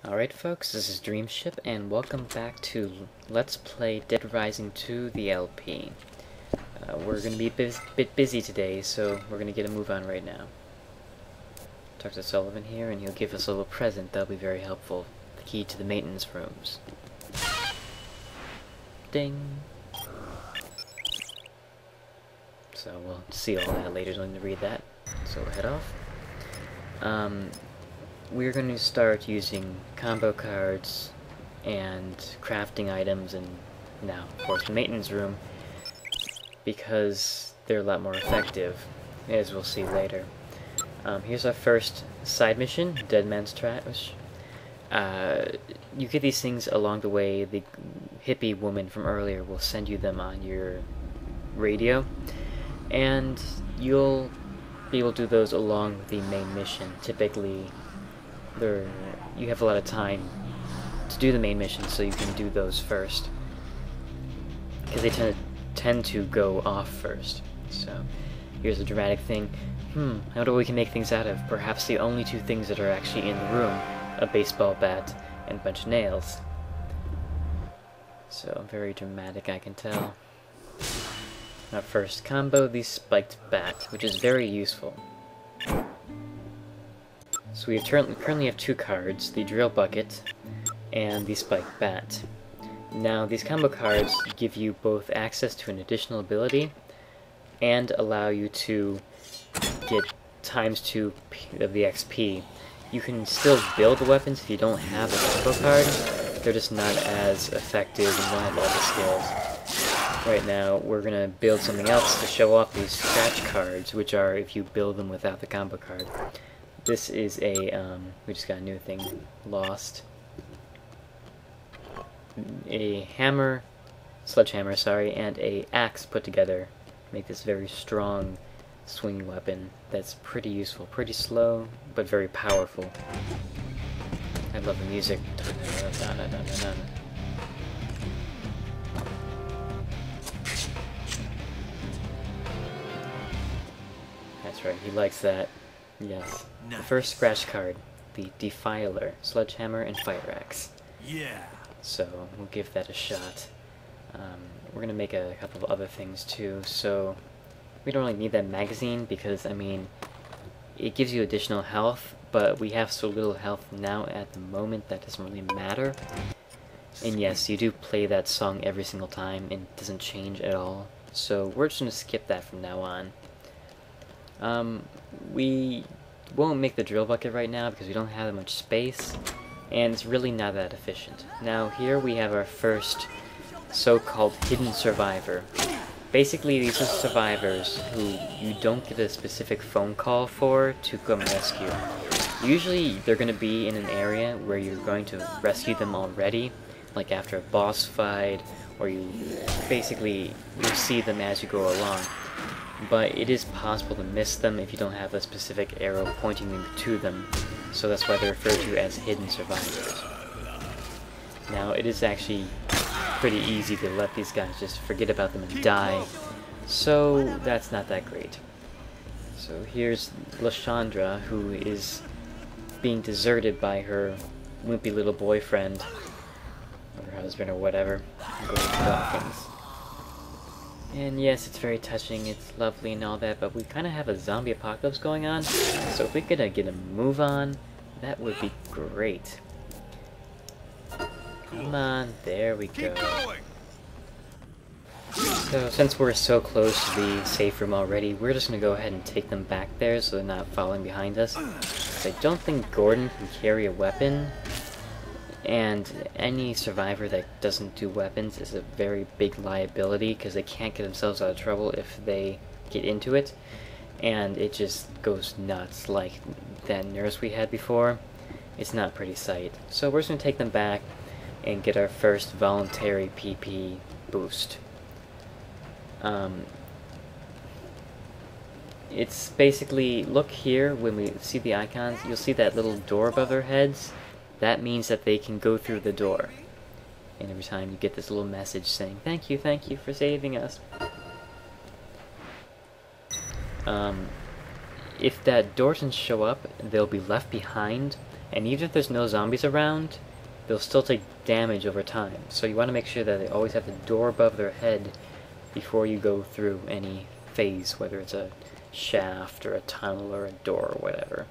Alright folks, this is Dreamship, and welcome back to Let's Play Dead Rising 2, the LP. We're going to be a bit busy today, so we're going to get a move on right now. Talk to Sullivan here, and he'll give us a little present that'll be very helpful. The key to the maintenance rooms. Ding! So we'll see all that later, don't need to read that. So we'll head off. We're going to start using combo cards and crafting items, and now, of course, the maintenance room, because they're a lot more effective, as we'll see later. Here's our first side mission, Dead Man's Trash. You get these things along the way. The hippie woman from earlier will send you them on your radio, and you'll be able to do those along with the main mission. Typically, you have a lot of time to do the main mission, so you can do those first, because they tend to go off first. So here's a dramatic thing. I wonder what we can make things out of. Perhaps the only two things that are actually in the room: a baseball bat and a bunch of nails. So very dramatic, I can tell. Our first combo, the spiked bat, which is very useful. So we currently have two cards, the drill bucket and the spiked bat. Now these combo cards give you both access to an additional ability and allow you to get ×2 of the XP. You can still build the weapons if you don't have a combo card. They're just not as effective and don't have all the skills. Right now we're going to build something else to show off these scratch cards, which are if you build them without the combo card. This is a, we just got a new thing, lost. A hammer, sledgehammer, sorry, and a axe put together make this very strong swinging weapon that's pretty useful, pretty slow, but very powerful. I love the music. That's right, he likes that. Yes. Nice. The first scratch card, the Defiler, Sledgehammer, and Fire Axe. Yeah. So we'll give that a shot. We're gonna make a couple of other things too. So we don't really need that magazine because, I mean, it gives you additional health, but we have so little health now at the moment that doesn't really matter. And yes, you do play that song every single time and it doesn't change at all. So we're just gonna skip that from now on. We won't make the drill bucket right now because we don't have that much space, and it's really not that efficient. Now here we have our first so-called hidden survivor. Basically, these are survivors who you don't get a specific phone call for to come rescue. Usually they're going to be in an area where you're going to rescue them already, like after a boss fight, or you see them as you go along. But it is possible to miss them if you don't have a specific arrow pointing to them, so that's why they're referred to as hidden survivors. Now, it is actually pretty easy to let these guys just forget about them and die, so that's not that great. So here's Lashandra, who is being deserted by her wimpy little boyfriend, or her husband or whatever, going to Dawkins. And yes, it's very touching, it's lovely and all that, but we kind of have a zombie apocalypse going on, so if we could get a move on, that would be great. Come on, there we go. So, since we're so close to the safe room already, we're just going to go ahead and take them back there so they're not following behind us. I don't think Gordon can carry a weapon, and any survivor that doesn't do weapons is a very big liability because they can't get themselves out of trouble if they get into it, and it just goes nuts like that nurse we had before. It's not a pretty sight. So we're just going to take them back and get our first voluntary PP boost. It's basically, look here, when we see the icons, you'll see that little door above their heads. That means that they can go through the door. And every time you get this little message saying, thank you for saving us. If that door doesn't show up, they'll be left behind And even if there's no zombies around, they'll still take damage over time. So you want to make sure that they always have the door above their head before you go through any phase, whether it's a shaft or a tunnel or a door or whatever.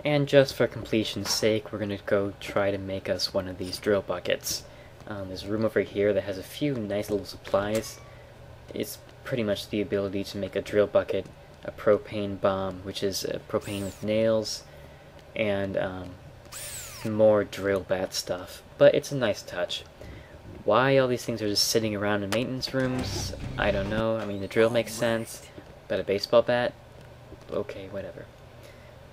And just for completion's sake, we're going to go try to make us one of these drill buckets. There's a room over here that has a few nice little supplies. It's pretty much the ability to make a drill bucket, a propane bomb, which is propane with nails, and more drill bat stuff. But it's a nice touch. Why all these things are just sitting around in maintenance rooms, I don't know. I mean, the drill makes sense, but a baseball bat? Okay, whatever.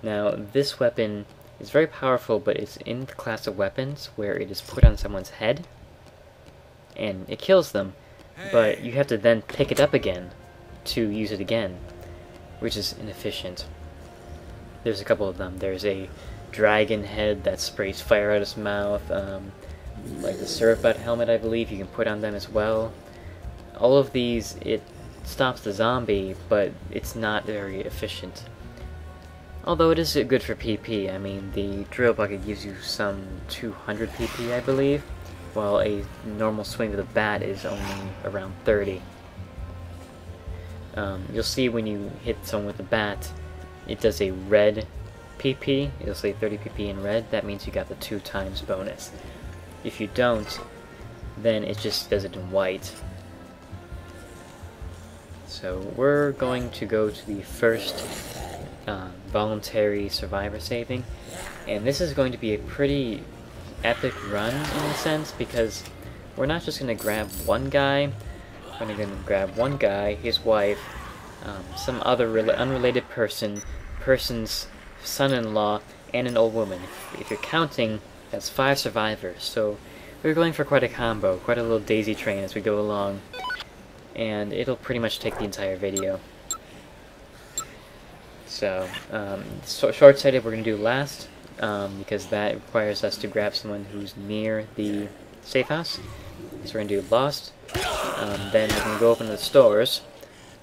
Now, this weapon is very powerful, but it's in the class of weapons where it is put on someone's head, and it kills them, but you have to then pick it up again to use it again, which is inefficient. There's a couple of them. There's a dragon head that sprays fire out its mouth, like the Surfbot helmet, I believe, you can put on them as well. All of these, it stops the zombie, but it's not very efficient. Although it is good for PP. I mean, the drill bucket gives you some 200 PP, I believe, while a normal swing with a bat is only around 30. You'll see when you hit someone with a bat, it does a red PP. It'll say 30 PP in red. That means you got the 2 times bonus. If you don't, then it just does it in white. So we're going to go to the first voluntary survivor saving, and this is going to be a pretty epic run in a sense, because we're not just going to grab one guy. We're going to grab one guy, his wife, some other unrelated person's son-in-law, and an old woman. If you're counting, that's 5 survivors, so we're going for quite a combo, quite a little daisy train as we go along, and it'll pretty much take the entire video. So, short-sighted we're going to do last, because that requires us to grab someone who's near the safe house. So we're going to do Lost, then we're going to go open the stores,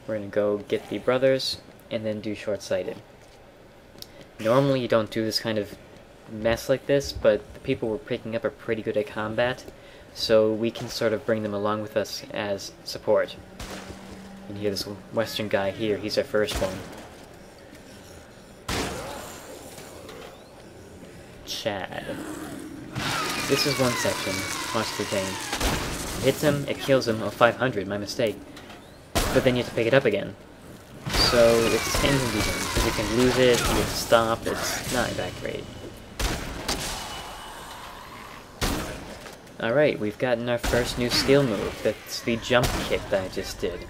we're going to go get the brothers, and then do short-sighted. Normally you don't do this kind of mess like this, but the people we're picking up are pretty good at combat, so we can sort of bring them along with us as support. And here, this western guy here, he's our first one. Chad. This is one section. Watch the thing. It hits him, it kills him. Oh, 500, my mistake. But then you have to pick it up again. So it's inconvenient, because you can lose it, you get stopped, it's not that great. Alright, we've gotten our first new skill move. That's the jump kick that I just did.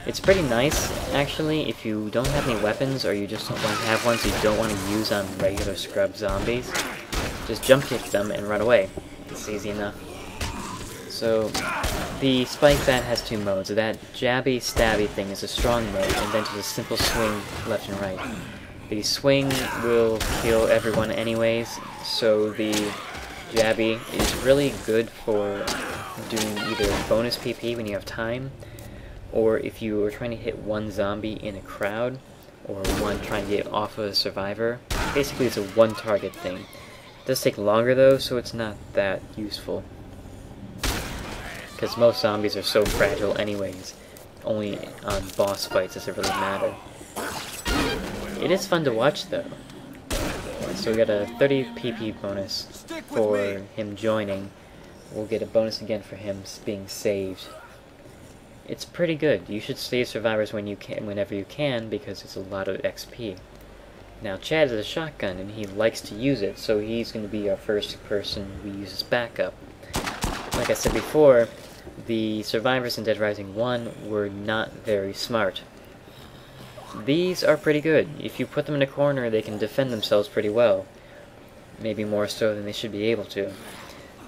It's pretty nice, actually, if you don't have any weapons, or you just don't want to have ones you don't want to use on regular scrub zombies. Just jump kick them and run away. It's easy enough. So, the spike bat has 2 modes. That jabby, stabby thing is a strong mode, and then just a simple swing left and right. The swing will kill everyone anyways, so the jabby is really good for doing either bonus PP when you have time, or if you are trying to hit one zombie in a crowd, or one trying to get off of a survivor. Basically it's a one target thing. It does take longer though, so it's not that useful. Because most zombies are so fragile anyways. Only on boss fights does it really matter. It is fun to watch though. So we got a 30 PP bonus for him joining. We'll get a bonus again for him being saved. It's pretty good. You should save survivors when you can, whenever you can, because it's a lot of XP. Now Chad has a shotgun and he likes to use it, so he's going to be our first person we use as backup. Like I said before, the survivors in Dead Rising 1 were not very smart. These are pretty good. If you put them in a corner, they can defend themselves pretty well. Maybe more so than they should be able to.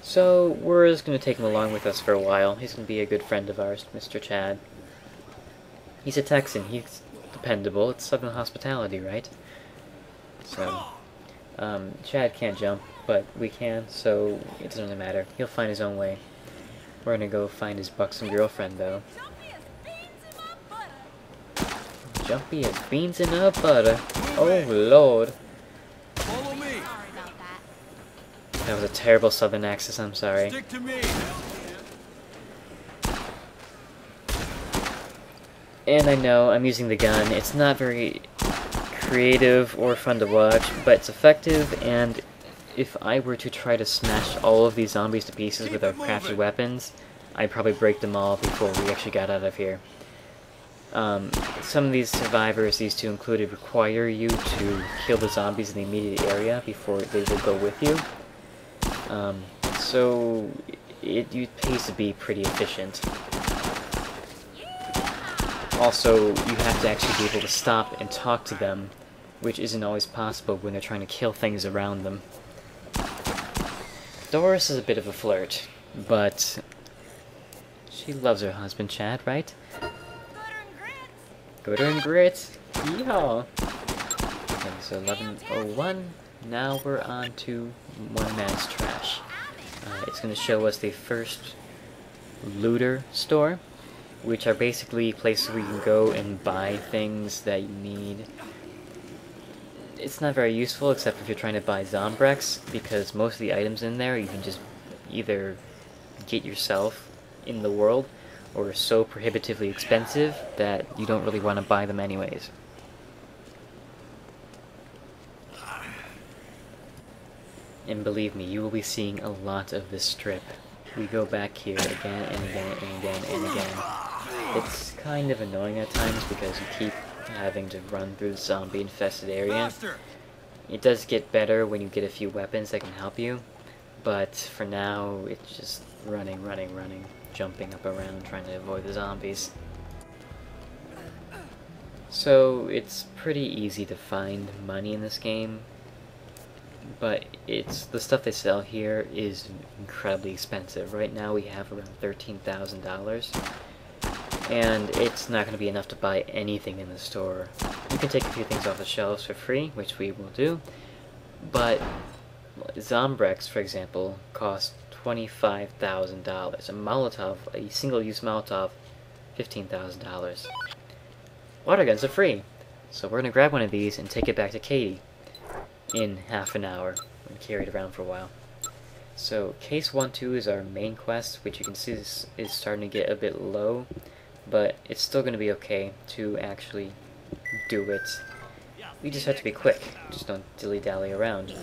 So, we're just going to take him along with us for a while. He's going to be a good friend of ours, Mr. Chad. He's a Texan. He's dependable. It's Southern hospitality, right? So, Chad can't jump, but we can, so it doesn't really matter. He'll find his own way. We're going to go find his buxom girlfriend, though. Jumpy as beans in her butter. Oh, Lord. That was a terrible southern accent, I'm sorry. Stick to me. And I know I'm using the gun. It's not very creative or fun to watch, but it's effective, and if I were to try to smash all of these zombies to pieces with our crafted weapons, I'd probably break them all before we actually got out of here. Some of these survivors, these two included, require you to kill the zombies in the immediate area before they will go with you. So it pays to be pretty efficient. Also, you have to actually be able to stop and talk to them, which isn't always possible when they're trying to kill things around them. Doris is a bit of a flirt, but she loves her husband, Chad, right? Gooder and grits! Yeehaw! Okay, so 11:01. Now we're on to One Man's Trash. It's going to show us the first looter store, which are basically places where you can go and buy things that you need. It's not very useful except if you're trying to buy Zombrex, because most of the items in there you can just either get yourself in the world, or are so prohibitively expensive that you don't really want to buy them anyways. And believe me, you will be seeing a lot of this strip. We go back here again and again and again and again. It's kind of annoying at times because you keep having to run through the zombie-infested area. It does get better when you get a few weapons that can help you, but for now, it's just running, jumping up around, trying to avoid the zombies. So, it's pretty easy to find money in this game, but the stuff they sell here is incredibly expensive. Right now we have around $13,000. And it's not going to be enough to buy anything in the store. You can take a few things off the shelves for free, which we will do, but Zombrex, for example, costs $25,000. A Molotov, a single-use Molotov, $15,000. Water guns are free, so we're going to grab one of these and take it back to Katie in half an hour and carry it around for a while. So Case 1-2 is our main quest, which you can see is starting to get a bit low, but it's still going to be okay to actually do it. We just have to be quick, just don't dilly-dally around.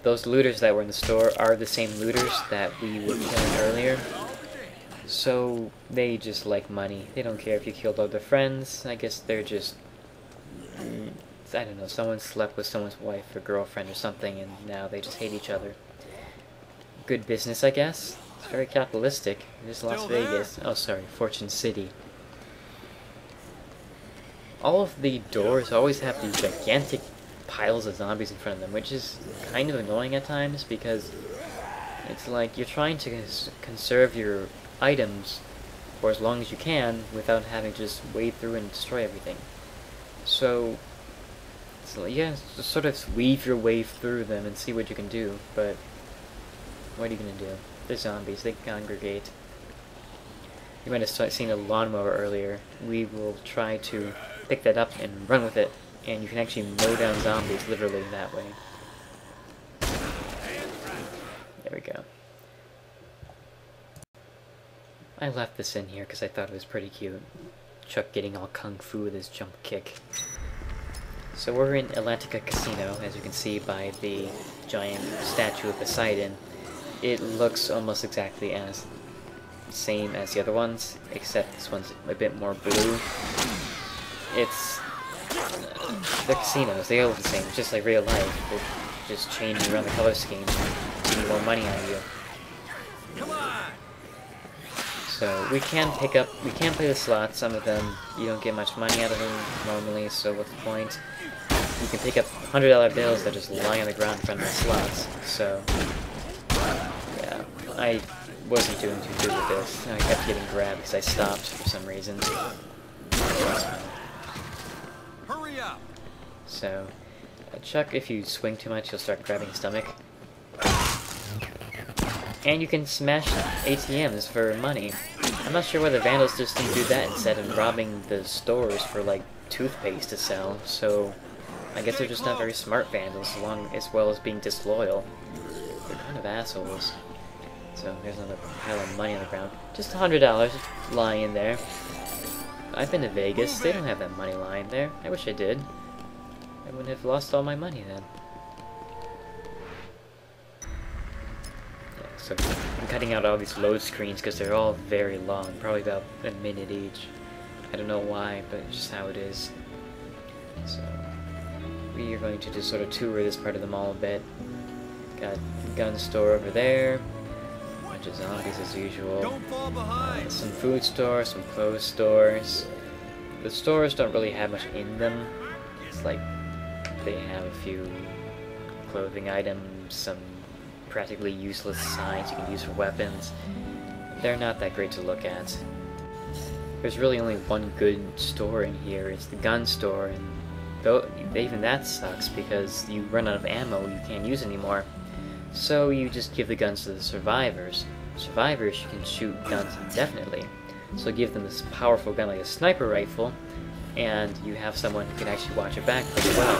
Those looters that were in the store are the same looters that we were killing earlier, so they just like money. They don't care if you killed other friends. I guess they're just, I don't know, someone slept with someone's wife or girlfriend or something, and now they just hate each other. Good business, I guess. It's very capitalistic. It is Las Vegas. Oh, sorry, Fortune City. All of the doors always have these gigantic piles of zombies in front of them, which is kind of annoying at times, because it's like you're trying to conserve your items for as long as you can without having to just wade through and destroy everything. So yeah, just sort of weave your way through them and see what you can do, but what are you going to do? They're zombies, they congregate. You might have seen a lawnmower earlier. We will try to pick that up and run with it, and you can actually mow down zombies literally that way. There we go. I left this in here because I thought it was pretty cute. Chuck getting all kung fu with his jump kick. So we're in Atlantica Casino, as you can see by the giant statue of Poseidon. It looks almost exactly as same as the other ones, except this one's a bit more blue. It's they're casinos, they all look the same, just like real life. They're just changing around the color scheme to get more money out of you. So we can play the slots. Some of them you don't get much money out of them normally, so what's the point? You can pick up $100 bills that just lie on the ground in front of the slots. So yeah, I wasn't doing too good with this. I kept getting grabbed because I stopped for some reason. Hurry up! So, Chuck, if you swing too much, you'll start grabbing his stomach. And you can smash ATMs for money. I'm not sure why the vandals just didn't do that instead of robbing the stores for, like, toothpaste to sell. So, I guess they're just not very smart vandals, as well as being disloyal. They're kind of assholes. So there's another pile of money on the ground. Just $100 lying in there. I've been to Vegas. They don't have that money lying there. I wish I did. I wouldn't have lost all my money then. Yeah, so I'm cutting out all these load screens because they're all very long. Probably about a minute each. I don't know why, but it's just how it is. So we are going to just sort of tour this part of the mall a bit. Got a gun store over there. Bunch of zombies as usual. Don't fall behind. Some food stores, some clothes stores. The stores don't really have much in them. It's like they have a few clothing items, some practically useless signs you can use for weapons. They're not that great to look at. There's really only one good store in here. It's the gun store, and even that sucks because you run out of ammo you can't use anymore. So you just give the guns to the survivors. Survivors, you can shoot guns indefinitely. So give them this powerful gun like a sniper rifle, and you have someone who can actually watch your back pretty well.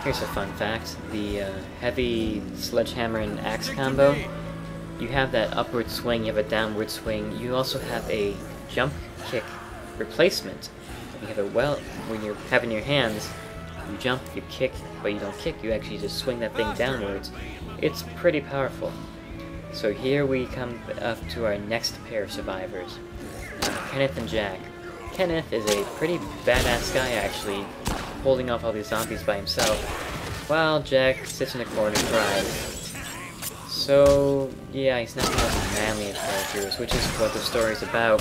Here's a fun fact. The heavy sledgehammer and axe combo, you have that upward swing, you have a downward swing, you also have a jump kick replacement. You have when you have in your hands, you jump, you kick, but you don't kick, you actually just swing that thing downwards. It's pretty powerful. So here we come up to our next pair of survivors, Kenneth and Jack. Kenneth is a pretty badass guy actually, holding off all these zombies by himself, while Jack sits in the corner and cries. So yeah, he's not the most manly of characters, which is what the story's about.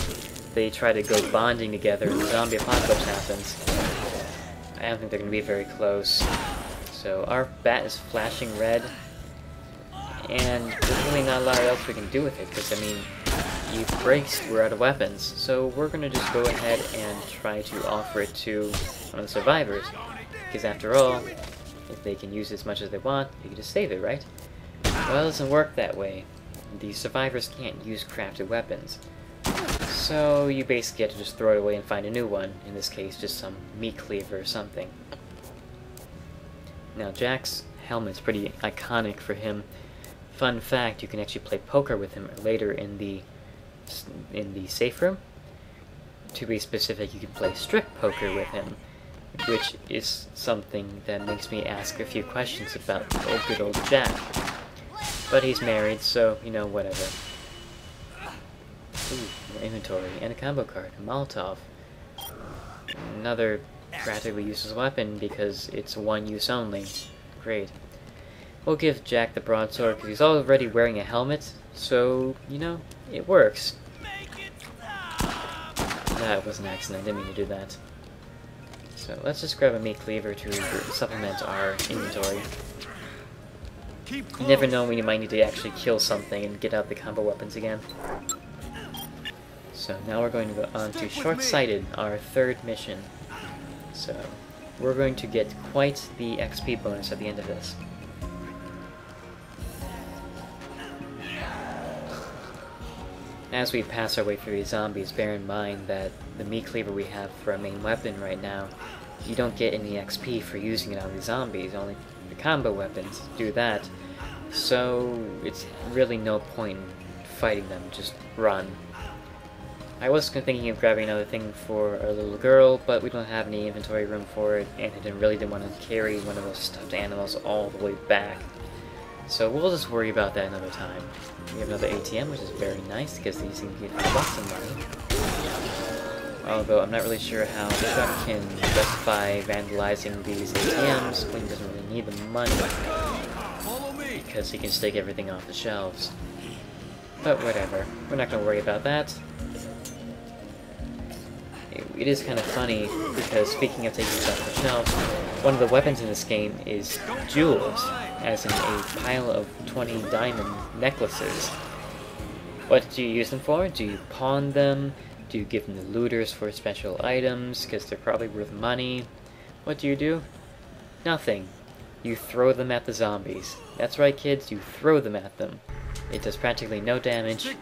They try to go bonding together and the zombie apocalypse happens. I don't think they're going to be very close. So our bat is flashing red, and there's really not a lot else we can do with it, because I mean, you've braced, we're out of weapons. So we're going to just go ahead and try to offer it to one of the survivors, because after all, if they can use it as much as they want, they can just save it, right? Well, it doesn't work that way. The survivors can't use crafted weapons. So you basically have to just throw it away and find a new one. In this case, just some meat cleaver or something. Now, Jack's helmet's pretty iconic for him. Fun fact, you can actually play poker with him later in the safe room. To be specific, you can play strip poker with him, which is something that makes me ask a few questions about good old Jack. But he's married, so, you know, whatever. Ooh, more inventory, and a combo card, a Molotov. Another practically useless weapon because it's one use only. Great. We'll give Jack the broadsword because he's already wearing a helmet, so, you know, it works. That was an accident, I didn't mean to do that. So let's just grab a meat cleaver to supplement our inventory. You never know when you might need to actually kill something and get out the combo weapons again. So now we're going to go on to Short-Sighted, our third mission. So we're going to get quite the XP bonus at the end of this. As we pass our way through these zombies, bear in mind that the meat cleaver we have for our main weapon right now, you don't get any XP for using it on these zombies, only the combo weapons do that. So it's really no point in fighting them, just run. I was thinking of grabbing another thing for our little girl, but we don't have any inventory room for it, and I really didn't want to carry one of those stuffed animals all the way back. So we'll just worry about that another time. We have another ATM, which is very nice, because these things give lots of money. Although I'm not really sure how Chuck can justify vandalizing these ATMs when he doesn't really need the money, because he can take everything off the shelves. But whatever, we're not going to worry about that. It is kind of funny, because speaking of taking stuff off the shelves, one of the weapons in this game is jewels, as in a pile of 20 diamond necklaces. What do you use them for? Do you pawn them? Do you give them to looters for special items, because they're probably worth money? What do you do? Nothing. You throw them at the zombies. That's right, kids, you throw them at them. It does practically no damage,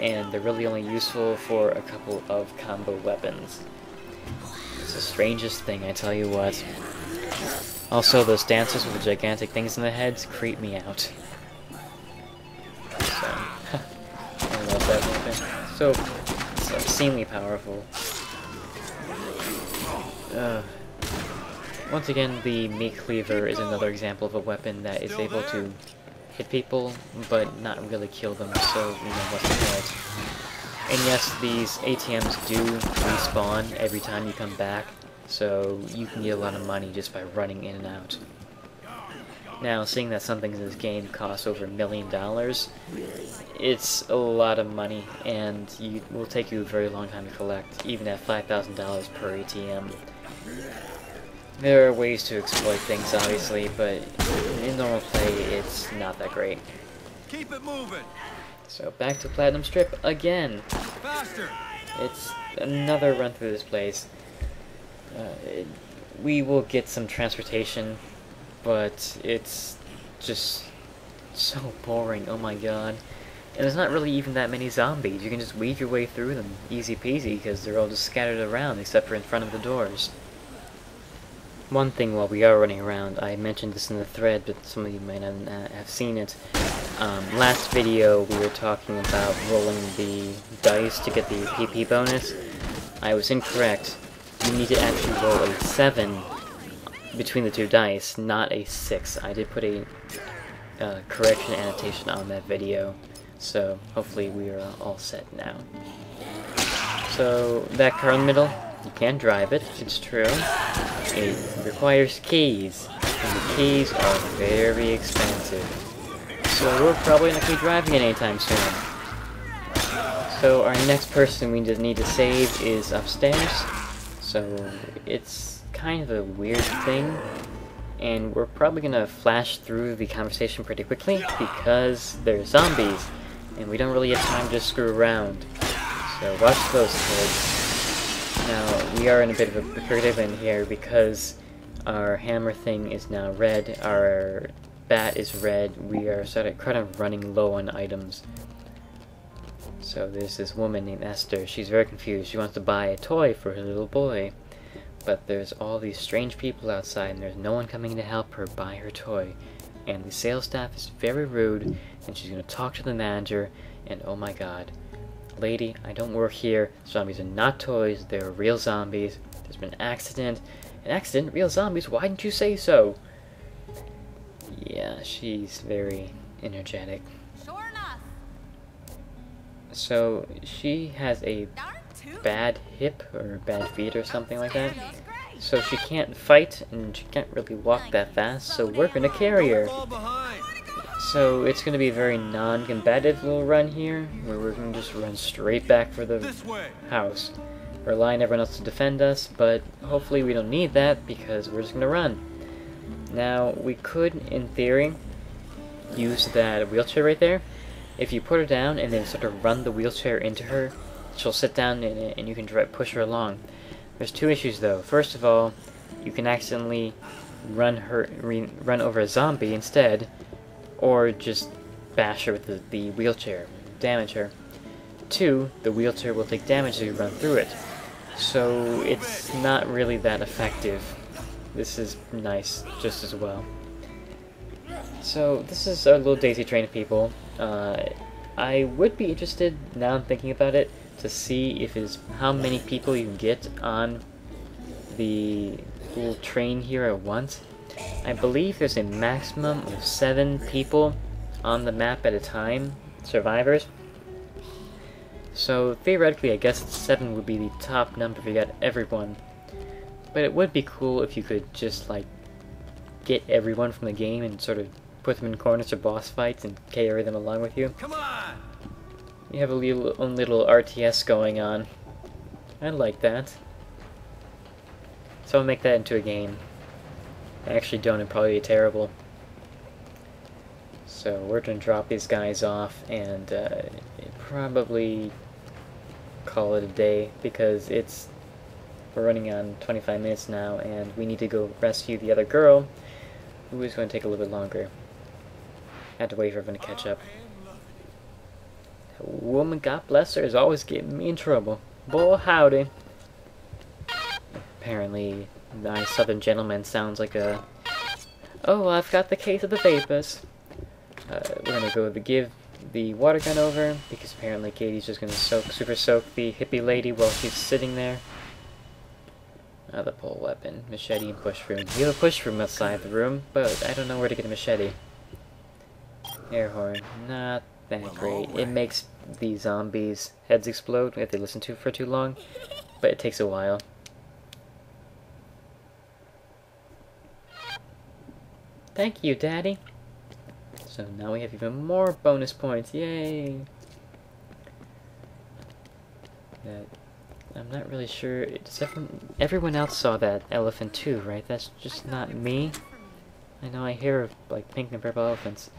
and they're really only useful for a couple of combo weapons. It's the strangest thing, I tell you what. Also, those dancers with the gigantic things in their heads creep me out. So, I love that weapon. So obscenely powerful. Once again, the meat cleaver is another example of a weapon that is able to hit people, but not really kill them, so, you know, what's the point? And yes, these ATMs do respawn every time you come back, so you can get a lot of money just by running in and out. Now, seeing that some things in this game cost over $1 million, it's a lot of money, and it will take you a very long time to collect, even at $5,000 per ATM. There are ways to exploit things, obviously, but in normal play, it's not that great. Keep it moving. So back to Platinum Strip again. Faster. It's another run through this place. We will get some transportation, but it's just so boring. Oh my god. And there's not really even that many zombies. You can just weave your way through them easy peasy because they're all just scattered around except for in front of the doors. One thing while we are running around, I mentioned this in the thread, but some of you might not have seen it. Last video we were talking about rolling the dice to get the PP bonus. I was incorrect. You need to actually roll a 7 between the two dice, not a 6. I did put a correction annotation on that video, so hopefully we are all set now. So that car in the middle, you can drive it, it's true. It requires keys, and the keys are very expensive. So we're probably not going to be driving it anytime soon. So our next person we just need to save is upstairs. So it's kind of a weird thing, and we're probably going to flash through the conversation pretty quickly because they're zombies, and we don't really have time to screw around. So watch those kids. Now, we are in a bit of a predicament here because our hammer thing is now red, our bat is red, we are sort of kind of running low on items. So there's this woman named Esther, she's very confused, she wants to buy a toy for her little boy. But there's all these strange people outside and there's no one coming to help her buy her toy. And the sales staff is very rude, and she's going to talk to the manager, and oh my god. Lady, I don't work here. Zombies are not toys. They're real zombies. There's been an accident. An accident? Real zombies? Why didn't you say so? Yeah, she's very energetic. Sure enough. So, she has a bad hip or bad feet or something like that. So she can't fight and she can't really walk that fast, so we're going to carry her. Fall behind. So it's going to be a very non-combative little run here, where we're going to just run straight back for the This way. house. We're relying on everyone else to defend us, but hopefully we don't need that because we're just going to run. Now, we could, in theory, use that wheelchair right there. If you put her down and then sort of run the wheelchair into her, she'll sit down in it and you can push her along. There's two issues though. First of all, you can accidentally run over a zombie instead, or just bash her with the wheelchair, damage her. Two, the wheelchair will take damage as you run through it. So it's not really that effective. This is nice just as well. So this is our little daisy train of people. I would be interested, now I'm thinking about it, to see if it's how many people you can get on the little train here at once. I believe there's a maximum of 7 people on the map at a time, survivors. So theoretically I guess 7 would be the top number if you got everyone. But it would be cool if you could just like get everyone from the game and sort of put them in corners for boss fights and carry them along with you. Come on. You have a own little RTS going on. I like that. So I'll make that into a game. I actually don't, it'd probably be terrible. So we're gonna drop these guys off and probably call it a day because we're running on 25 minutes now and we need to go rescue the other girl who is going to take a little bit longer. I had to wait for everyone to catch up. That woman, God bless her, is always getting me in trouble. Boy, howdy. apparently, my southern gentleman sounds like a... Oh, I've got the case of the vapors. We're gonna go to give the water gun over, because apparently Katie's just gonna super soak the hippie lady while she's sitting there. Another pole weapon, machete, and push room. We have a push room outside the room, but I don't know where to get a machete. Air horn, not that great. It makes the zombies' heads explode if they listen to it for too long, but it takes a while. Thank you, Daddy. So now we have even more bonus points. Yay! I'm not really sure. Everyone else saw that elephant too, right? That's just not me. I know I hear of like pink and purple elephants.